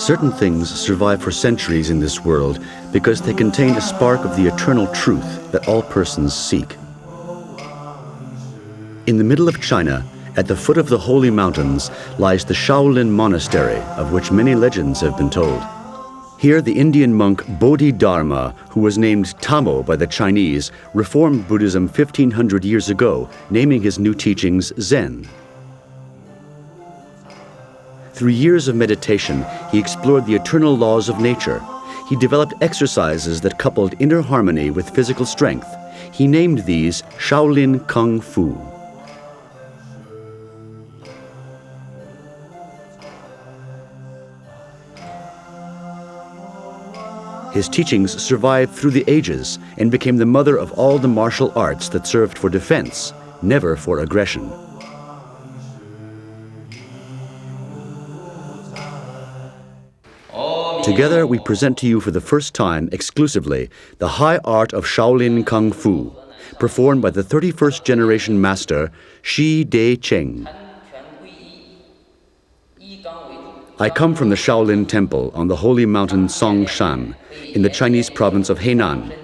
Certain things survive for centuries in this world because they contain a spark of the eternal truth that all persons seek. In the middle of China, at the foot of the holy mountains, lies the Shaolin Monastery, of which many legends have been told. Here, the Indian monk Bodhidharma, who was named Tamo by the Chinese, reformed Buddhism 1500 years ago, naming his new teachings Zen. Through years of meditation, he explored the eternal laws of nature. He developed exercises that coupled inner harmony with physical strength. He named these Shaolin Kungfu. His teachings survived through the ages and became the mother of all the martial arts that served for defense, never for aggression. Together, we present to you for the first time, exclusively, the high art of Shaolin Kungfu, performed by the 31st generation master, Shi De Cheng. I come from the Shaolin Temple on the holy mountain Songshan, in the Chinese province of Henan.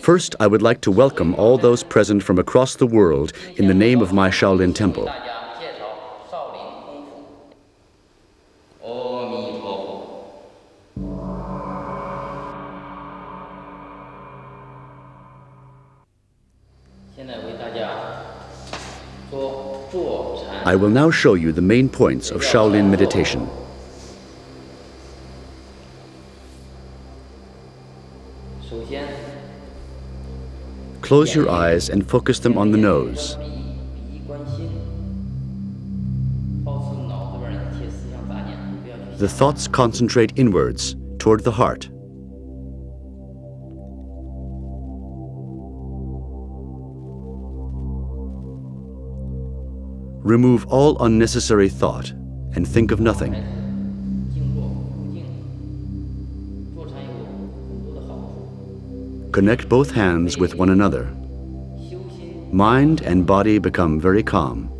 First, I would like to welcome all those present from across the world in the name of my Shaolin Temple. I will now show you the main points of Shaolin meditation. Close your eyes and focus them on the nose. The thoughts concentrate inwards, toward the heart. Remove all unnecessary thought and think of nothing. Connect both hands with one another. Mind and body become very calm.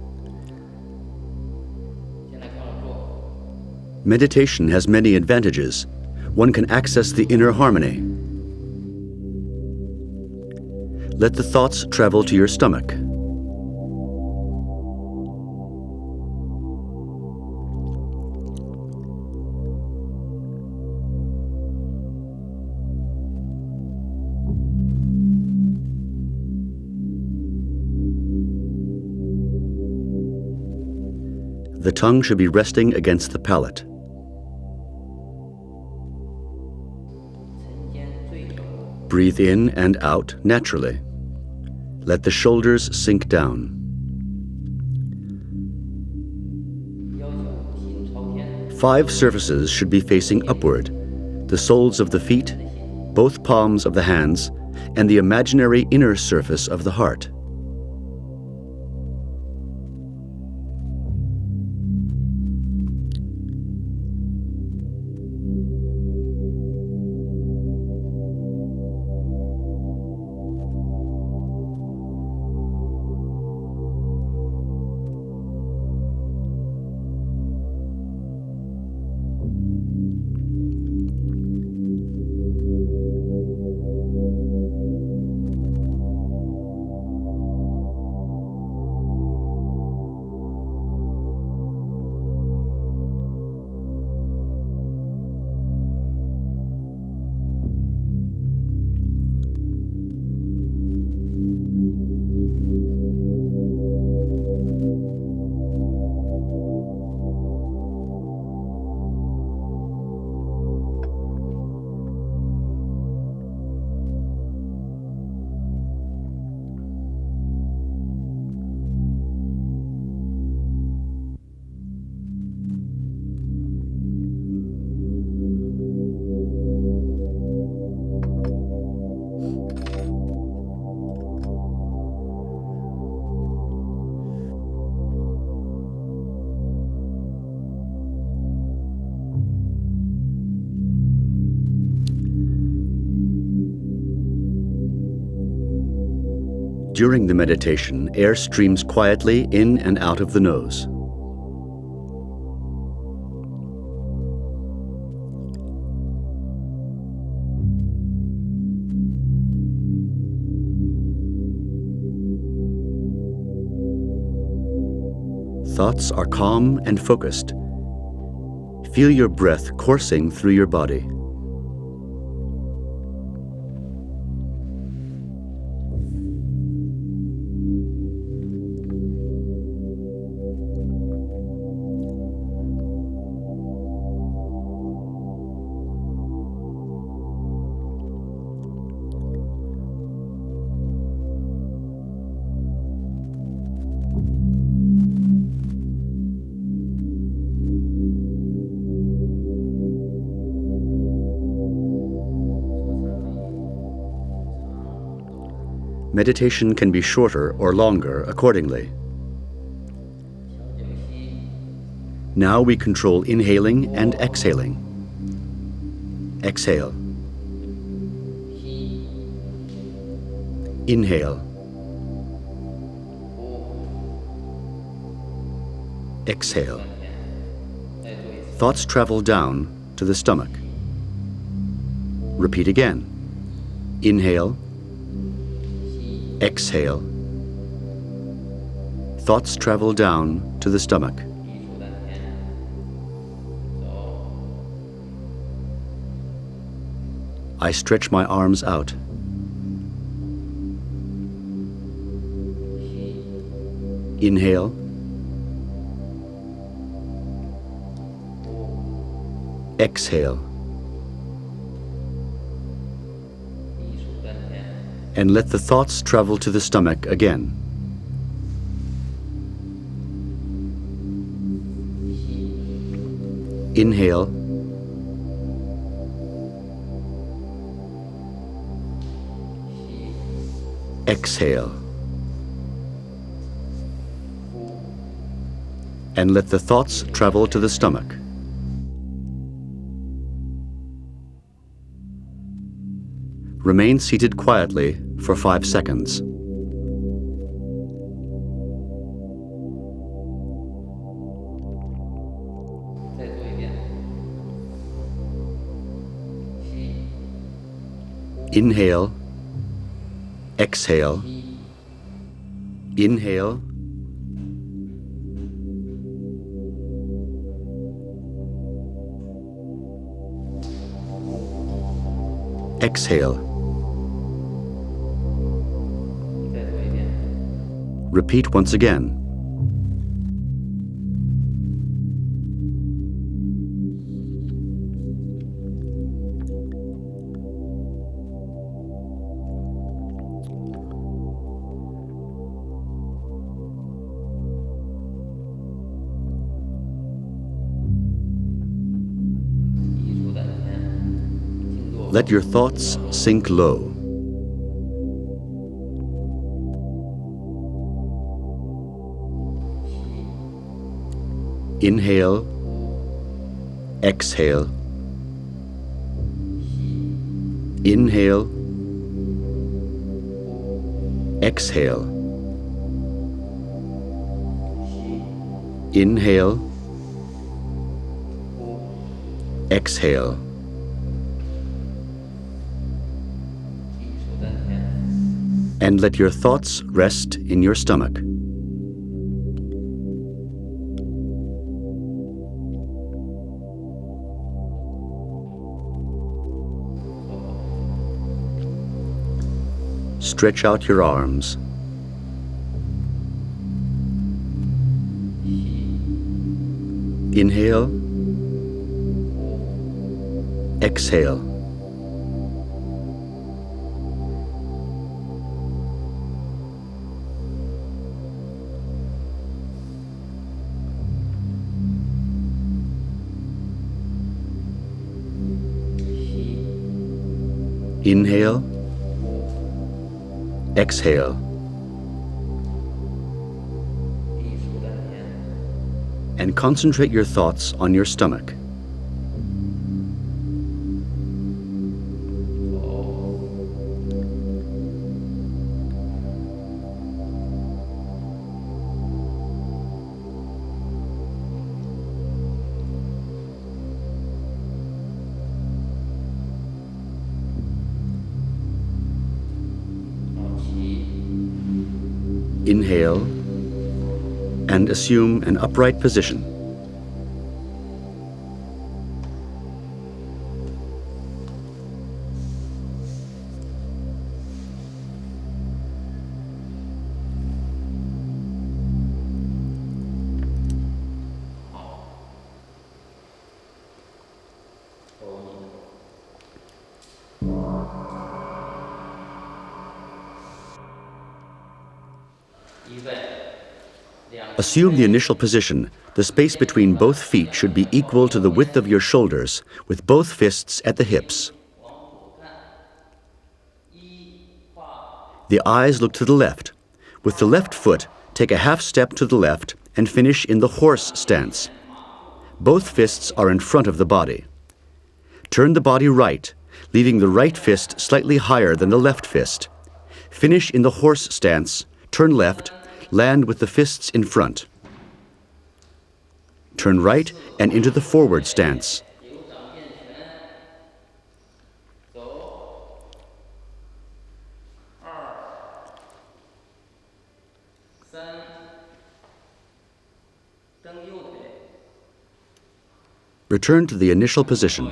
Meditation has many advantages. One can access the inner harmony. Let the thoughts travel to your stomach. The tongue should be resting against the palate. Breathe in and out naturally. Let the shoulders sink down. Five surfaces should be facing upward: the soles of the feet, both palms of the hands, and the imaginary inner surface of the heart. During the meditation, air streams quietly in and out of the nose. Thoughts are calm and focused. Feel your breath coursing through your body. Meditation can be shorter or longer accordingly. Now we control inhaling and exhaling. Exhale. Inhale. Exhale. Thoughts travel down to the stomach. Repeat again. Inhale. Exhale. Thoughts travel down to the stomach. I stretch my arms out. Inhale. Exhale. And let the thoughts travel to the stomach again. Inhale. Exhale. And let the thoughts travel to the stomach. Remain seated quietly for 5 seconds. Inhale. Exhale. Inhale. Exhale. Repeat once again. Let your thoughts sink low. Inhale, exhale. Inhale, exhale. Inhale, exhale. And let your thoughts rest in your stomach. Stretch out your arms. Inhale, exhale. Inhale, exhale. And concentrate your thoughts on your stomach. Inhale, and assume an upright position. Assume the initial position. The space between both feet should be equal to the width of your shoulders, with both fists at the hips. The eyes look to the left. With the left foot, take a half step to the left and finish in the horse stance. Both fists are in front of the body. Turn the body right, leaving the right fist slightly higher than the left fist. Finish in the horse stance, turn left, land with the fists in front. Turn right and into the forward stance. Return to the initial position.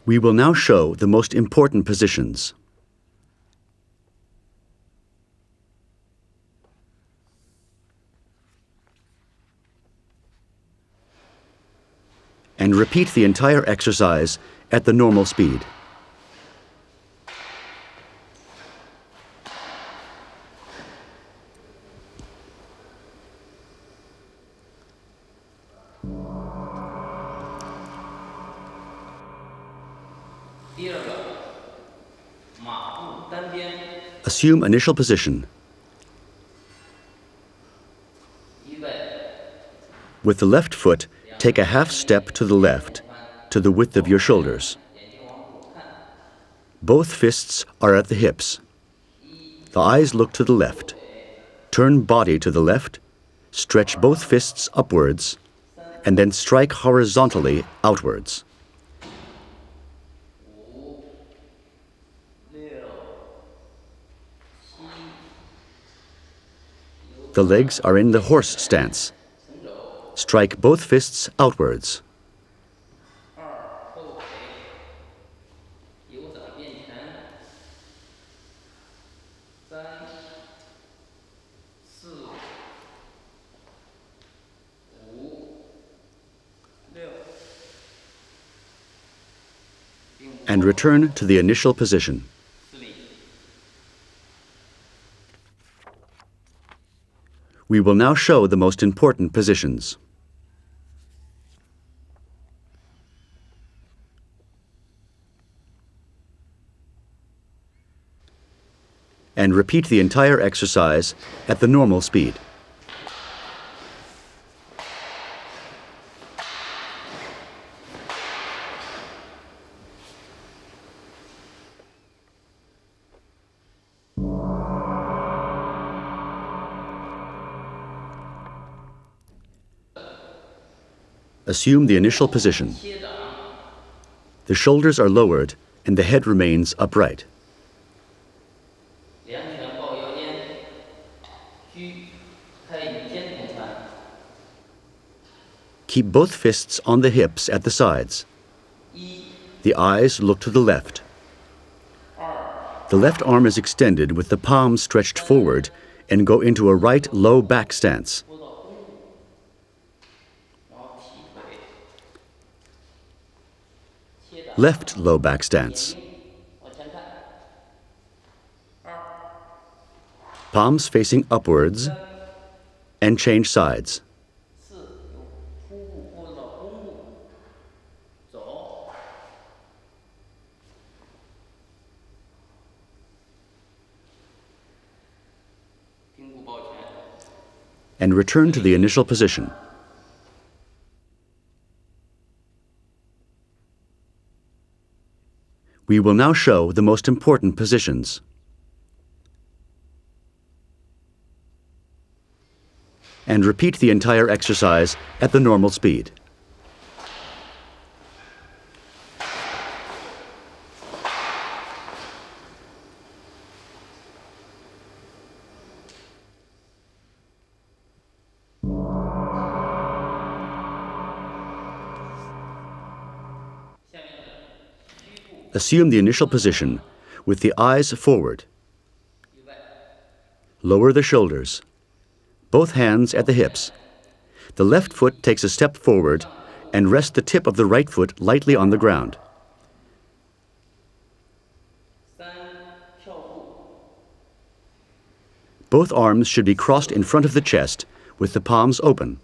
We will now show the most important positions. And repeat the entire exercise at the normal speed. Assume initial position. With the left foot, take a half step to the left, to the width of your shoulders. Both fists are at the hips. The eyes look to the left. Turn body to the left, stretch both fists upwards, and then strike horizontally outwards. The legs are in the horse stance. Strike both fists outwards. And return to the initial position. We will now show the most important positions. And repeat the entire exercise at the normal speed. Assume the initial position. The shoulders are lowered and the head remains upright. Keep both fists on the hips at the sides. The eyes look to the left. The left arm is extended with the palms stretched forward and go into a right low back stance. Left low back stance. Palms facing upwards and change sides. And return to the initial position. We will now show the most important positions. And repeat the entire exercise at the normal speed. Assume the initial position with the eyes forward. Lower the shoulders. Both hands at the hips. The left foot takes a step forward and rest the tip of the right foot lightly on the ground. Both arms should be crossed in front of the chest with the palms open.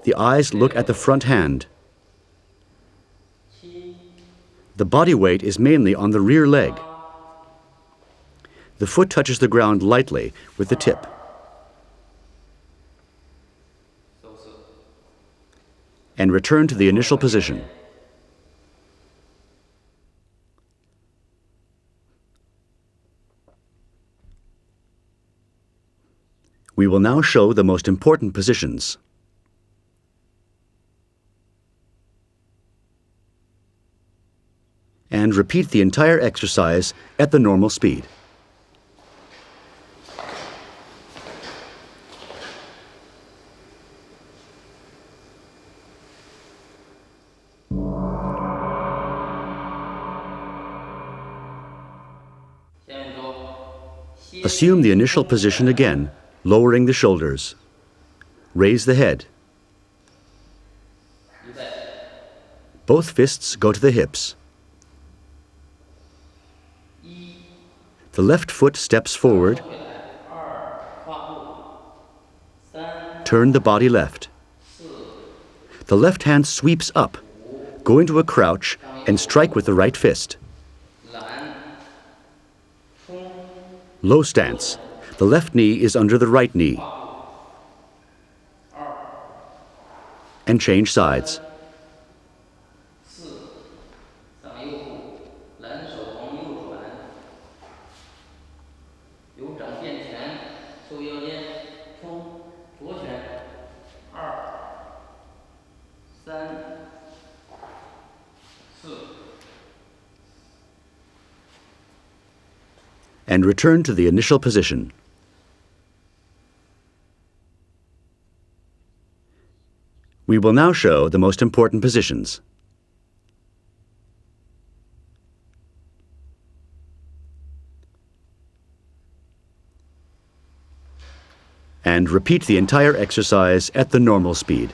The eyes look at the front hand. The body weight is mainly on the rear leg. The foot touches the ground lightly with the tip. And return to the initial position. We will now show the most important positions. And repeat the entire exercise at the normal speed. Assume the initial position again, lowering the shoulders. Raise the head. Both fists go to the hips. The left foot steps forward. Turn the body left. The left hand sweeps up. Go into a crouch and strike with the right fist. Low stance. The left knee is under the right knee. And change sides. And return to the initial position. We will now show the most important positions. And repeat the entire exercise at the normal speed.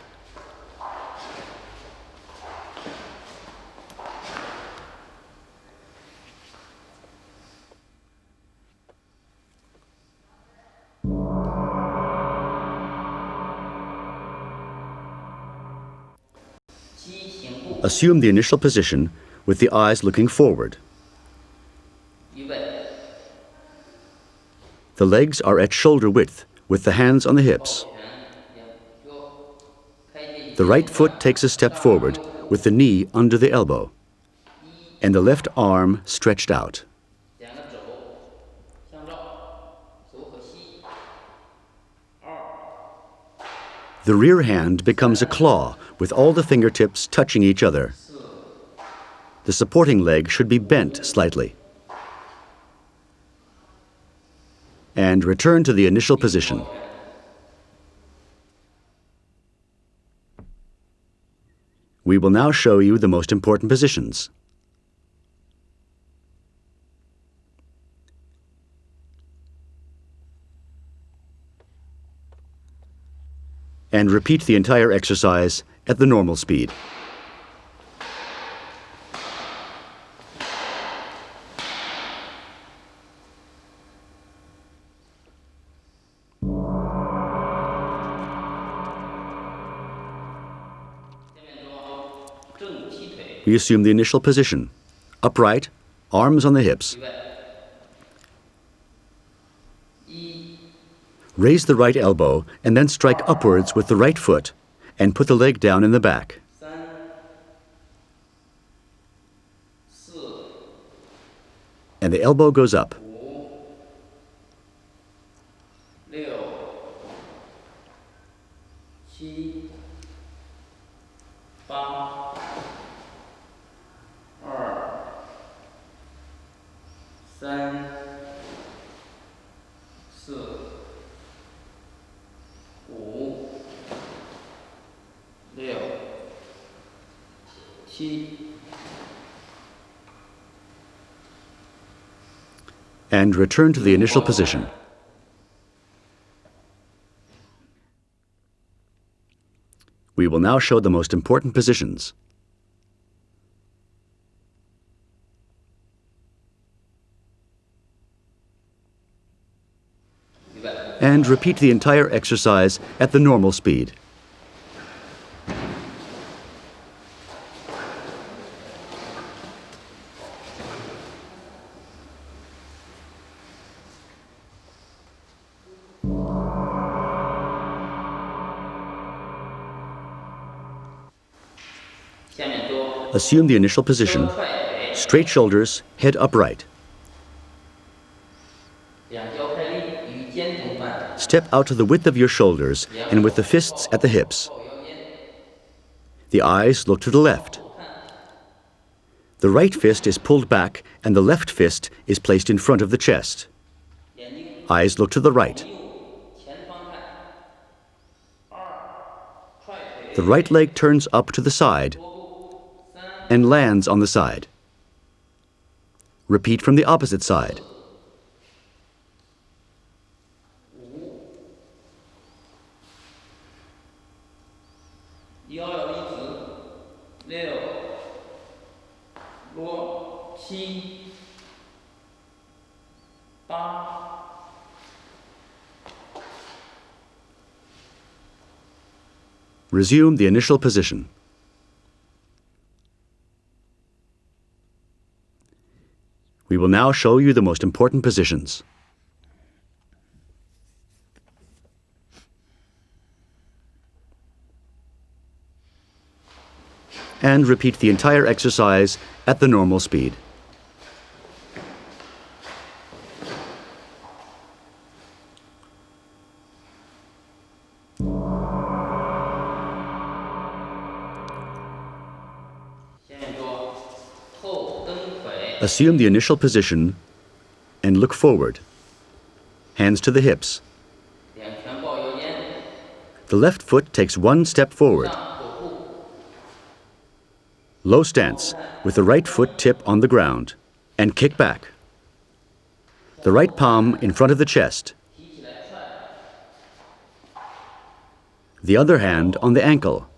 Assume the initial position with the eyes looking forward. The legs are at shoulder width with the hands on the hips. The right foot takes a step forward with the knee under the elbow and the left arm stretched out. The rear hand becomes a claw with all the fingertips touching each other. The supporting leg should be bent slightly. And return to the initial position. We will now show you the most important positions. And repeat the entire exercise at the normal speed. We assume the initial position. Upright, arms on the hips. Raise the right elbow and then strike upwards with the right foot and put the leg down in the back. And the elbow goes up. and return to the initial position. We will now show the most important positions. And repeat the entire exercise at the normal speed. Assume the initial position, straight shoulders, head upright. Step out to the width of your shoulders and with the fists at the hips. The eyes look to the left. The right fist is pulled back and the left fist is placed in front of the chest. Eyes look to the right. The right leg turns up to the side and lands on the side. Repeat from the opposite side. Resume the initial position. We will now show you the most important positions. And repeat the entire exercise at the normal speed. Assume the initial position and look forward. Hands to the hips. The left foot takes one step forward. Low stance with the right foot tip on the ground and kick back. The right palm in front of the chest. The other hand on the ankle.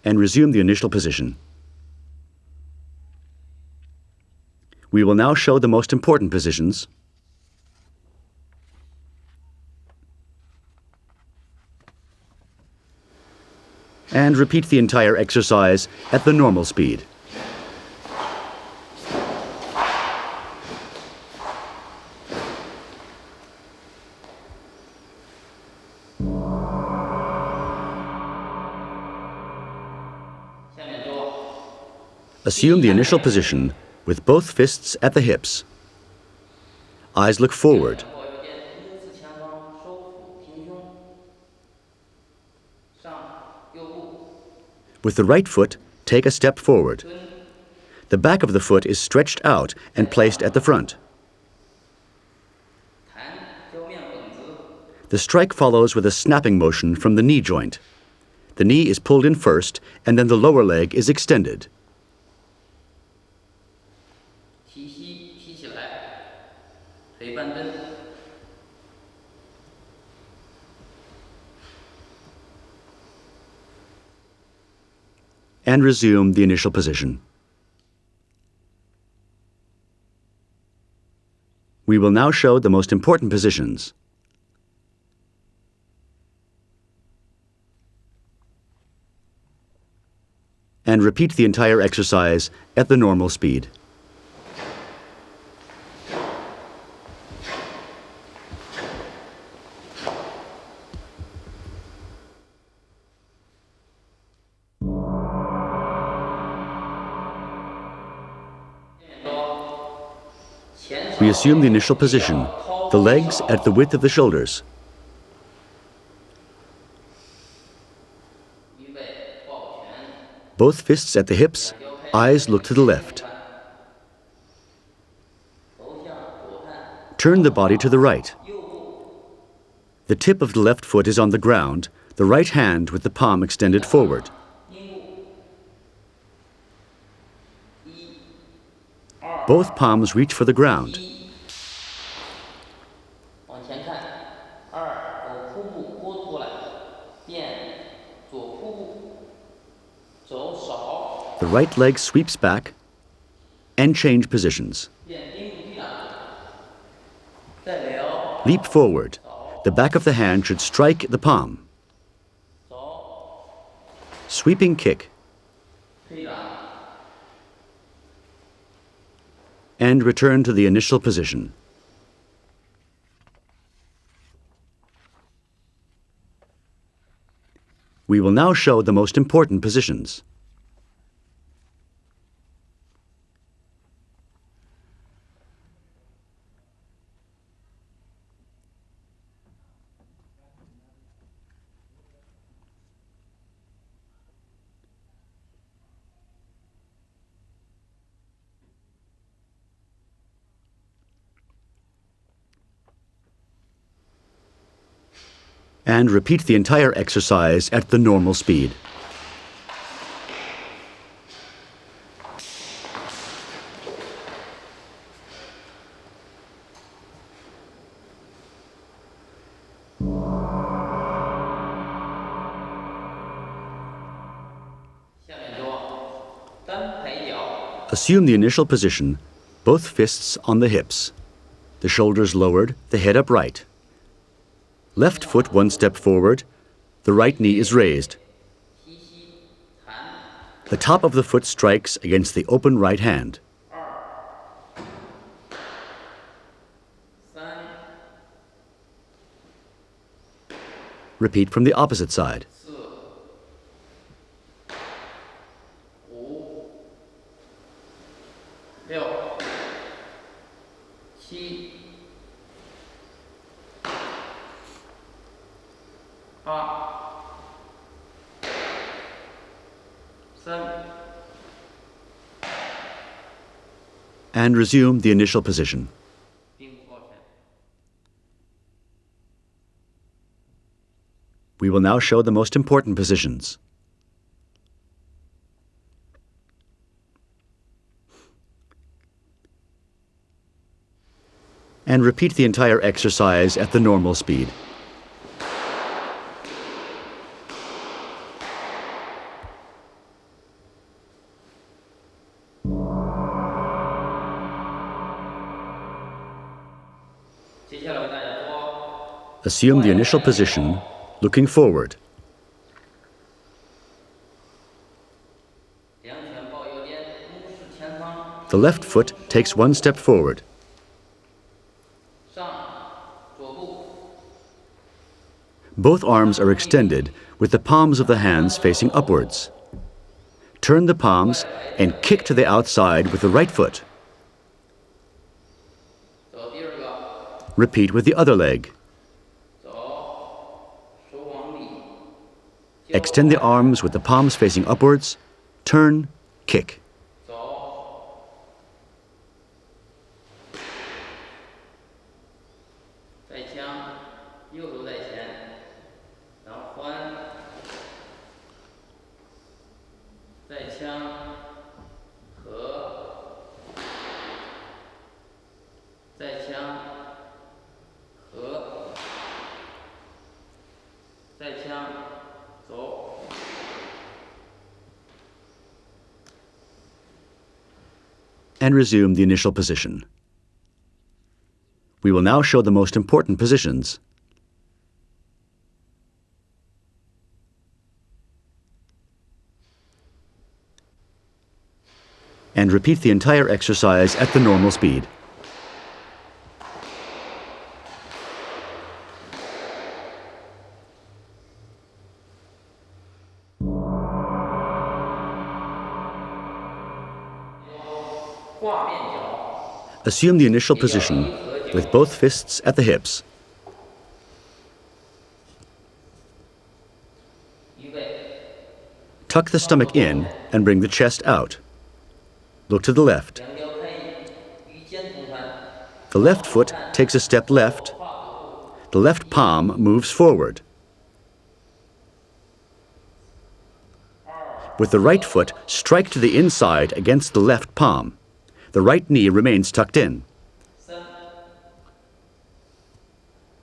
And resume the initial position. We will now show the most important positions. And repeat the entire exercise at the normal speed. Assume the initial position with both fists at the hips. Eyes look forward. With the right foot, take a step forward. The back of the foot is stretched out and placed at the front. The strike follows with a snapping motion from the knee joint. The knee is pulled in first, and then the lower leg is extended. And resume the initial position. We will now show the most important positions. And repeat the entire exercise at the normal speed. We assume the initial position, the legs at the width of the shoulders. Both fists at the hips, eyes look to the left. Turn the body to the right. The tip of the left foot is on the ground, the right hand with the palm extended forward. Both palms reach for the ground. 往前看，二，走瀑布拨出来，变左瀑布，走少， The right leg sweeps back and change positions. 变钉住地了，再聊， Leap forward. The back of the hand should strike the palm. 走， Sweeping kick 可以了。 and return to the initial position. We will now show the most important positions. And repeat the entire exercise at the normal speed. Assume the initial position, both fists on the hips, the shoulders lowered, the head upright. Left foot one step forward, the right knee is raised. The top of the foot strikes against the open right hand. Repeat from the opposite side. 六、七、八、三。 And resume the initial position. We will now show the most important positions. And repeat the entire exercise at the normal speed. Assume the initial position, looking forward. The left foot takes one step forward. Both arms are extended with the palms of the hands facing upwards. Turn the palms and kick to the outside with the right foot. Repeat with the other leg. Extend the arms with the palms facing upwards. Turn, kick. And resume the initial position. We will now show the most important positions. And repeat the entire exercise at the normal speed. Assume the initial position with both fists at the hips. Tuck the stomach in and bring the chest out. Look to the left. The left foot takes a step left. The left palm moves forward. With the right foot, strike to the inside against the left palm. The right knee remains tucked in. 3，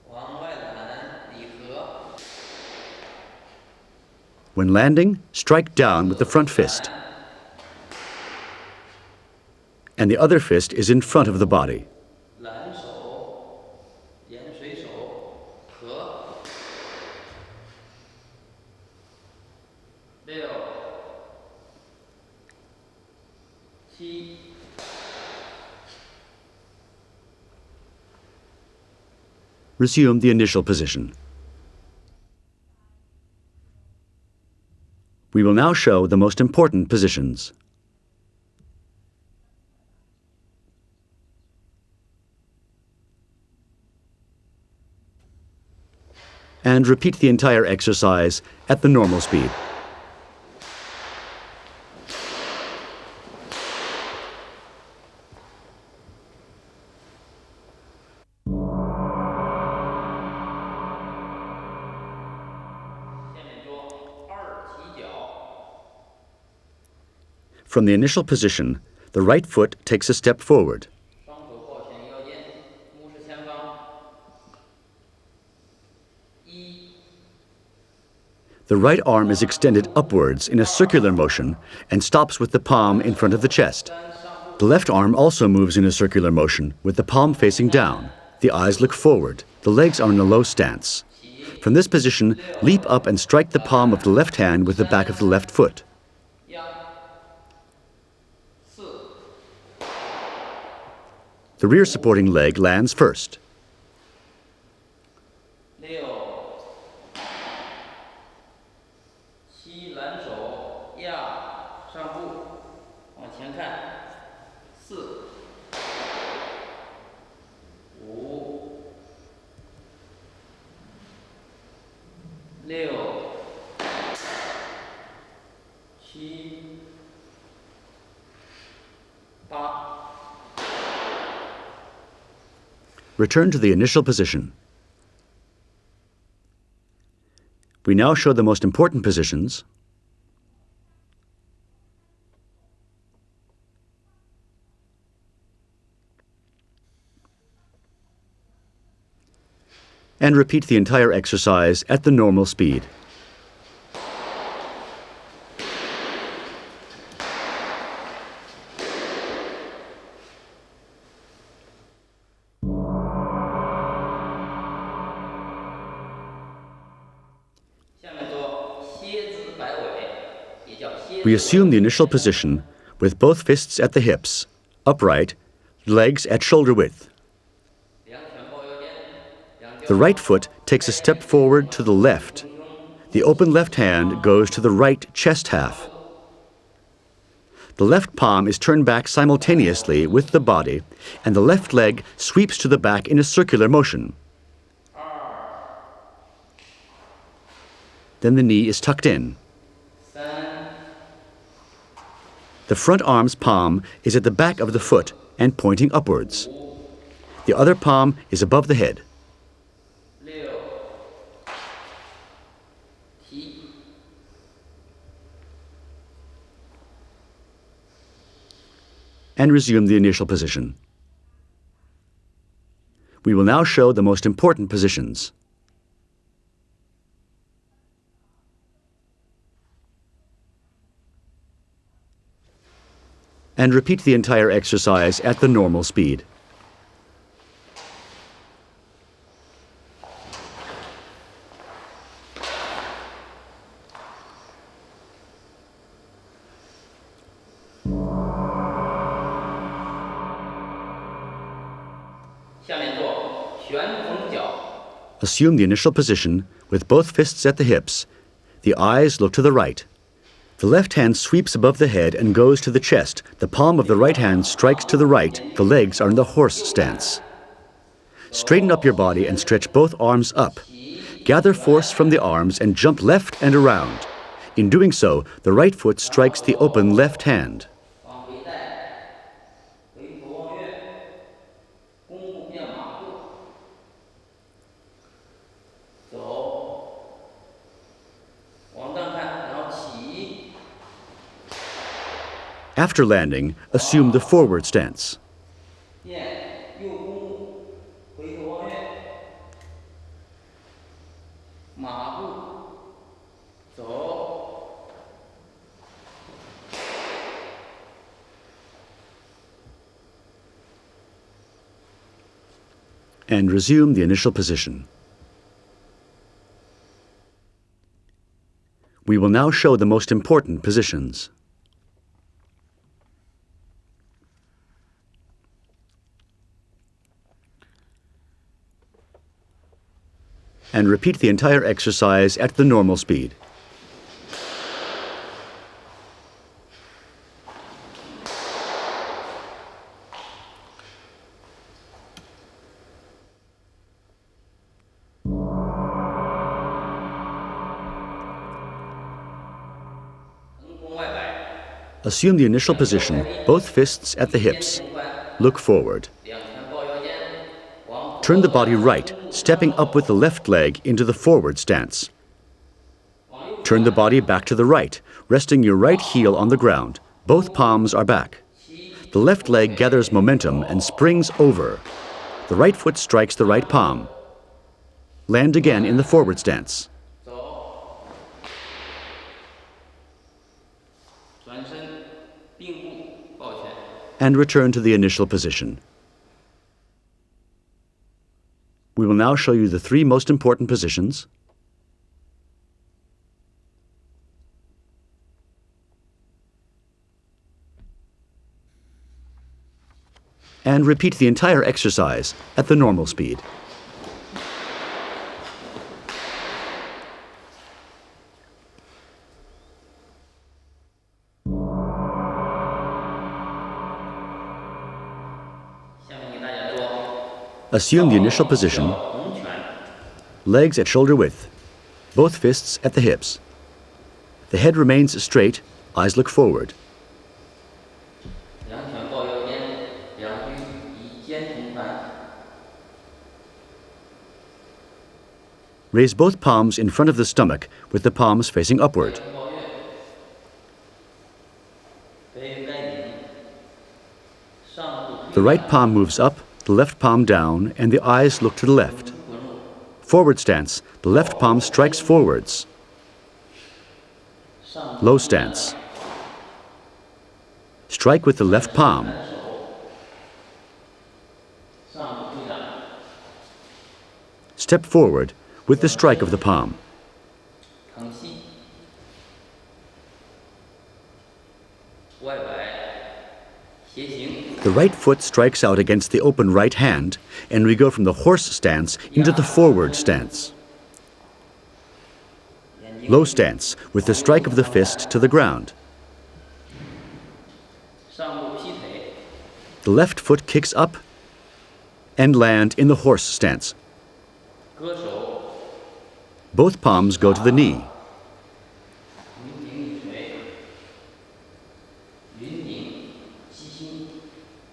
往外揽礼合， When landing, strike down with the front fist. And the other fist is in front of the body. 揽手，沿水手，合， 6， 7。 Resume the initial position. We will now show the most important positions. And repeat the entire exercise at the normal speed. From the initial position, the right foot takes a step forward. 双手抱拳腰间，目视前方。1， The right arm is extended upwards in a circular motion and stops with the palm in front of the chest. 3上步， The left arm also moves in a circular motion with the palm facing down. The eyes look forward. The legs are in a low stance. 起， From this position, leap up and strike the palm of the left hand with the back of the left foot. 压， 4， The rear supporting leg lands first. 6， 7揽手压上步，往前看，4， 5， 6， 7， 8。 Return to the initial position. We now show the most important positions. And repeat the entire exercise at the normal speed. We assume the initial position with both fists at the hips, upright, legs at shoulder width. The right foot takes a step forward to the left. The open left hand goes to the right chest half. The left palm is turned back simultaneously with the body, and the left leg sweeps to the back in a circular motion. Then the knee is tucked in. The front arm's palm is at the back of the foot and pointing upwards. The other palm is above the head. And resume the initial position. We will now show the most important positions. And repeat the entire exercise at the normal speed. Assume the initial position with both fists at the hips. The eyes look to the right. The left hand sweeps above the head and goes to the chest. The palm of the right hand strikes to the right. The legs are in the horse stance. Straighten up your body and stretch both arms up. Gather force from the arms and jump left and around. In doing so, the right foot strikes the open left hand. After landing, assume the forward stance. 变右弓回头望月，马步走， and resume the initial position. We will now show the most important positions. And repeat the entire exercise at the normal speed. Assume the initial position, both fists at the hips. Look forward. Turn the body right, stepping up with the left leg into the forward stance. Turn the body back to the right, resting your right heel on the ground. Both palms are back. The left leg gathers momentum and springs over. The right foot strikes the right palm. Land again in the forward stance. And return to the initial position. We will now show you the 3 most important positions. And repeat the entire exercise at the normal speed. Assume the initial position, legs at shoulder width, both fists at the hips. The head remains straight, eyes look forward. Raise both palms in front of the stomach with the palms facing upward. The right palm moves up, the left palm down, and the eyes look to the left. Forward stance, the left palm strikes forwards. Low stance. Strike with the left palm. Step forward with the strike of the palm. The right foot strikes out against the open right hand, and we go from the horse stance into the forward stance. Low stance, with the strike of the fist to the ground. The left foot kicks up and land in the horse stance. Both palms go to the knee.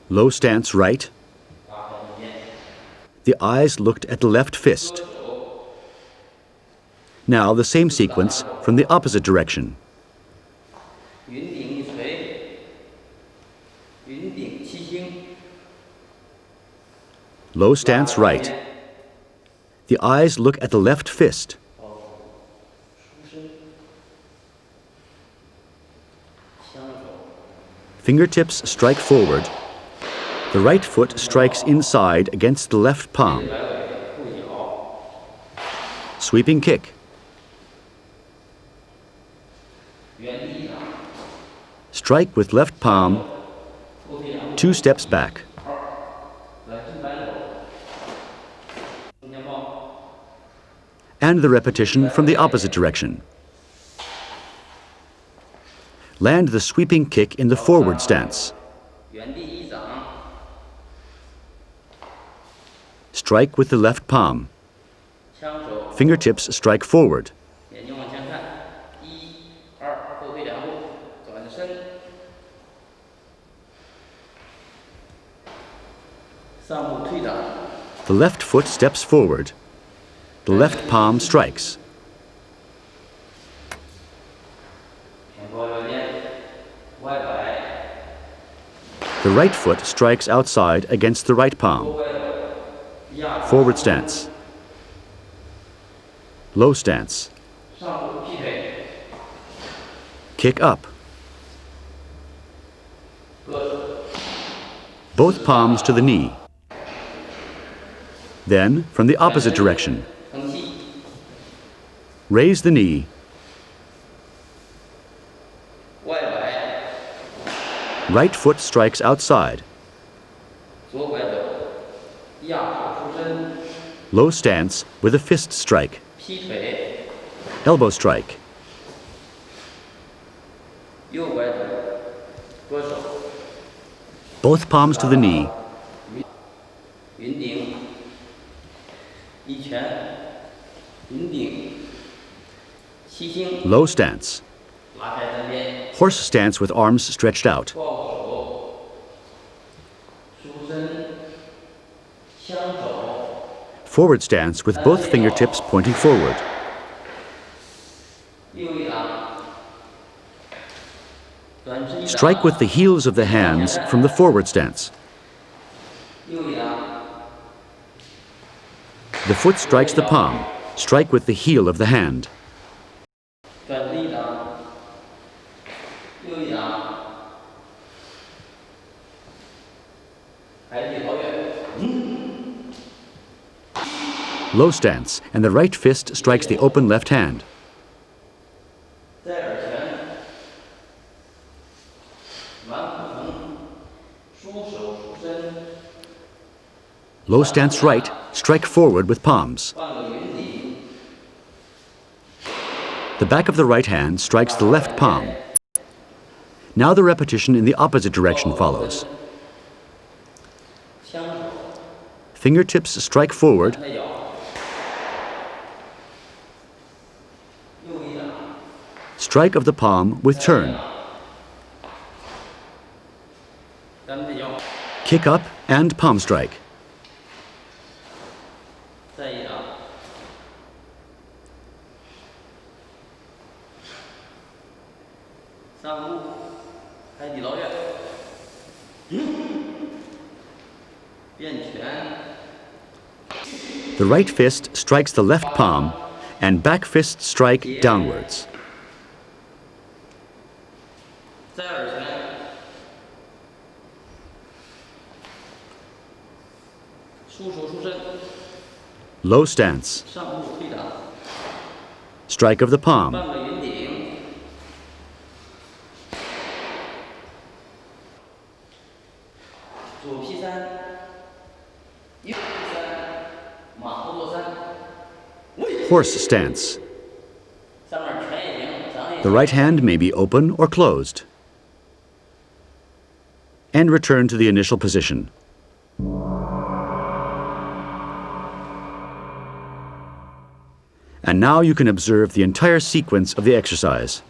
Low stance right. The eyes looked at the left fist. Now the same sequence from the opposite direction. Low stance right. The eyes look at the left fist. Fingertips strike forward. The right foot strikes inside against the left palm. Sweeping kick. Strike with left palm, 2 steps back. And the repetition from the opposite direction. Land the sweeping kick in the forward stance. Strike with the left palm. Fingertips strike forward. The left foot steps forward. The left palm strikes. The right foot strikes outside against the right palm. Forward stance. Low stance. Kick up. Both palms to the knee. Then, from the opposite direction, raise the knee. Right foot strikes outside. Low stance with a fist strike. Elbow strike. Both palms to the knee. Low stance. Horse stance with arms stretched out. Forward stance with both fingertips pointing forward. Strike with the heels of the hands from the forward stance. The foot strikes the palm. Strike with the heel of the hand. Low stance, and the right fist strikes the open left hand. Low stance right, strike forward with palms. The back of the right hand strikes the left palm. Now the repetition in the opposite direction follows. Fingertips strike forward. Strike of the palm with turn. Kick up and palm strike. The right fist strikes the left palm and back fist strike downwards. Low stance. Strike of the palm. Horse stance. The right hand may be open or closed. And return to the initial position. And now you can observe the entire sequence of the exercise.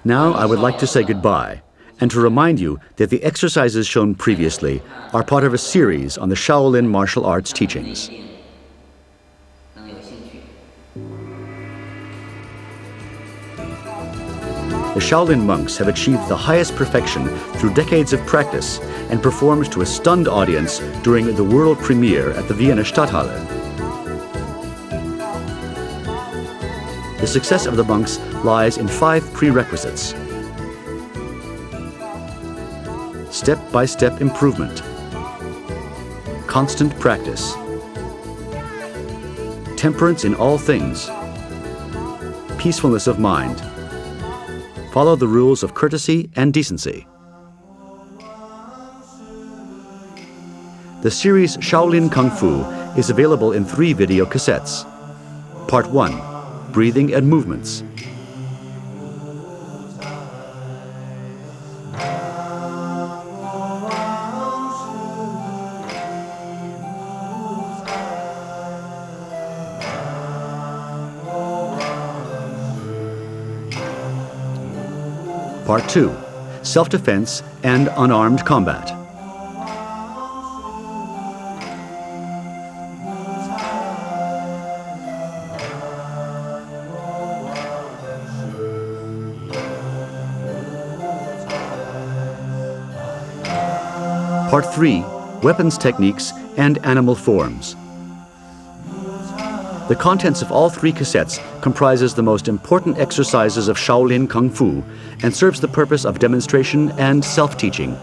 Now I would like to say goodbye and to remind you that the exercises shown previously are part of a series on the Shaolin martial arts teachings. the Shaolin monks have achieved the highest perfection through decades of practice and performed to a stunned audience during the world premiere at the Vienna Stadthalle. The success of the monks lies in 5 prerequisites. Step-by-step improvement, constant practice, temperance in all things, peacefulness of mind, follow the rules of courtesy and decency. The series Shaolin Kungfu is available in 3 video cassettes. Part 1, Breathing and Movements. Part 2, Self-Defense and Unarmed Combat. Part 3, Weapons Techniques and Animal Forms. The contents of all 3 cassettes comprises the most important exercises of Shaolin Kung Fu and serves the purpose of demonstration and self-teaching.